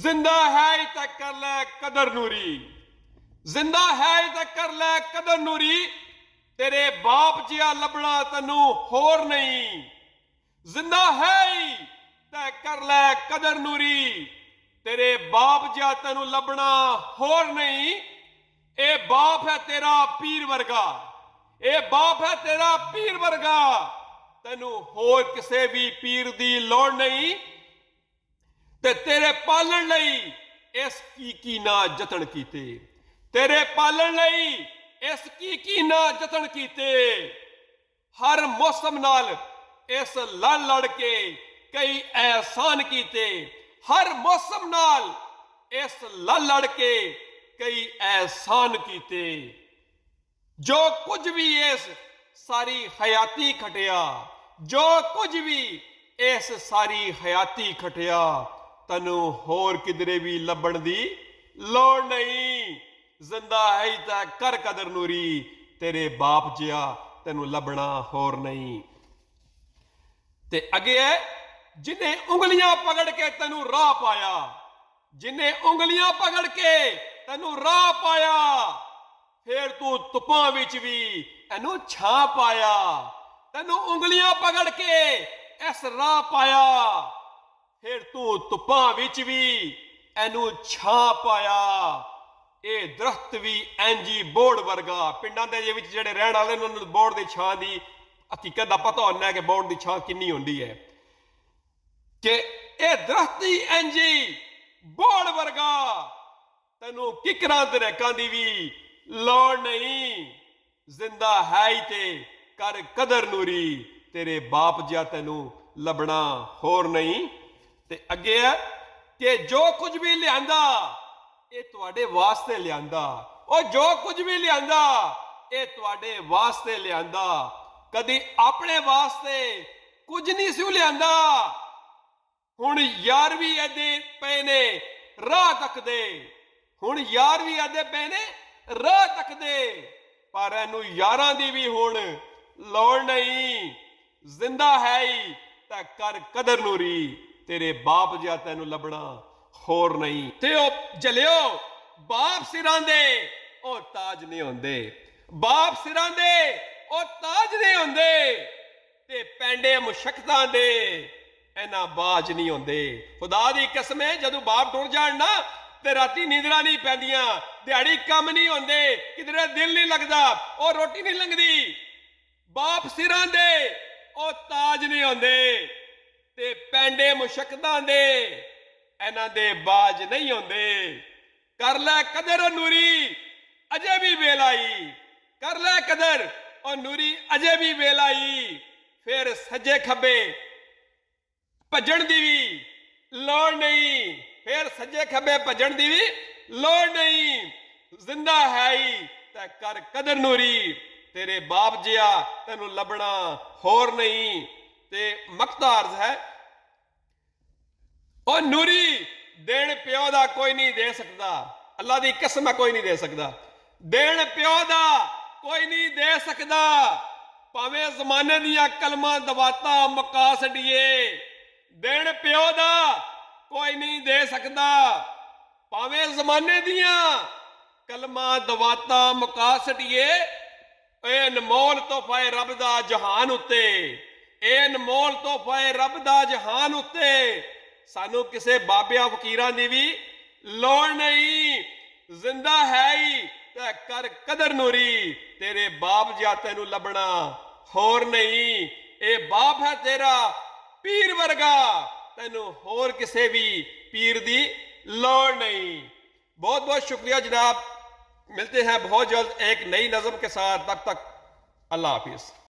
जिंदा है तो कर ले कदर नूरी, जिंदा है तो कर ले कदर नूरी, तेरे बाप जिया लभना तैनू होर नहीं। जिंदा है तो कर ले कदर नूरी, तेरे बाप जिया तैनू लभना होर नहीं। ए बाप है तेरा पीर वर्गा, ए बाप है तेरा पीर वर्गा, तैनू होर किसे भी पीर दी लोड़ नहीं। ते तेरे पालन लई इस की ना जतन कीते, तेरे पालन लई इस की ना जतन कीते। हर मौसम नाल इस लड़ लड़ के कई एहसान कीते, हर मौसम नाल इस लड़ लड़ के कई एहसान कीते। जो कुछ भी इस सारी हयाती खटिया, जो कुछ भी इस सारी हयाती खटिया, तैनू होर किधरे भी लभण दी लोड़ नहीं। जिंदा है तां कर कदर नूरी, तेरे बाप जिया तैनू लभना होर नहीं। ते अगे है जिन्हें उंगलियां पकड़ के तैनू राह पाया, जिन्हें उंगलियां पकड़ के तैनू राह पाया, फिर तू धुप्पां विच भी एनू छां पाया। तैनू उंगलियां पकड़ के इस राह पाया, फिर तू धुप्पां विच भी एनू छां पाया। ये दरख्त भी इंजी बोड़ वर्गा, पिंडां दे विच जिहड़े रहण वाले ने उन्हां नूं बोड़ दी छां दी हकीकत दा पता होना है कि बोड़ दी छां किन्नी हुंदी है, कि ये दरख्त ही इंजी बोड़ वर्गा, तैनू किकरां दरख्तां दी भी लोड़ नहीं। जिंदा है ही ते कर कदर नूरी, तेरे बाप जिया तैनू लभना होर नहीं। ते अगे है कि जो कुछ भी लियांदा ये तुहाडे वास्ते लियांदा, और जो कुछ भी लियांदा ये तुहाडे वास्ते लियांदा, कदी अपने वास्ते कुछ नहीं सी लियांदा। हुण यार भी अदे पे ने राह तकदे, हुण यार भी अदे पे ने राह तकदे, पर एनू यारां दी भी हुण लोड़ नहीं। जिंदा है ही तां कर कदर नूरी, तेरे बाप जिया तैनू लभना होर नहीं। ते ओ जलियो बाप सिरां दे ओ ताज नहीं होंदे, बाप सिरां दे ओ ताज नहीं होंदे, ते पैंडे मुशक्कतां दे इन्हां बाज नहीं होंदे। खुदा दी कसम है जदों बाप टुर जाण ना ते राती नींदरां नहीं पैंदियां, दिहाड़ी कम नहीं होंदे, किधरे दिल नहीं लगदा, और रोटी नहीं लंघदी। बाप सिरां दे ओ ताज नहीं होंदे, ते पैंडे मुशक्कतां दे इन्हां दे बाज नहीं होंदे। कर लै कदर नूरी अजे भी बेलाई, कर लै कदर और नूरी अजे भी बेलाई, फिर सज्जे खब्बे भजन दी भी लोड़ नहीं, फिर सज्जे खब्बे भजन दी भी लोड़ नहीं। जिंदा है ही ते कर कदर नूरी, तेरे बाप जिया तैनू लभना होर नहीं। ते मकतार्ज है और नूरी देन प्यो दा कोई नहीं दे सकता, अल्लाह दी कसम है कोई नहीं दे सकता, देन प्यो दा कोई नहीं दे सकता। भावें जमाने दियां कलमां दवाता मका छड्डिए, देन प्यो दा कोई नहीं दे सकता। भावें जमाने दियां कलमां दवाता मका छड्डिए, ए अनमोल तोहफा है रब दा जहान उत्ते, ए अनमोल तोहफा है रब दा जहान उत्ते। सानू किसे बाबिया फकीरां दी भी लोड़ नहीं। जिंदा है ही ते कर कदर नूरी, तेरे बाप जिया तैनू लभना होर नहीं। ए बाप है तेरा पीर वर्गा, तैनू होर किसे भी पीर दी लोड़ नहीं। बहुत बहुत शुक्रिया जनाब, मिलते हैं बहुत जल्द एक नई नज़म के साथ, तब तक अल्लाह हाफिज।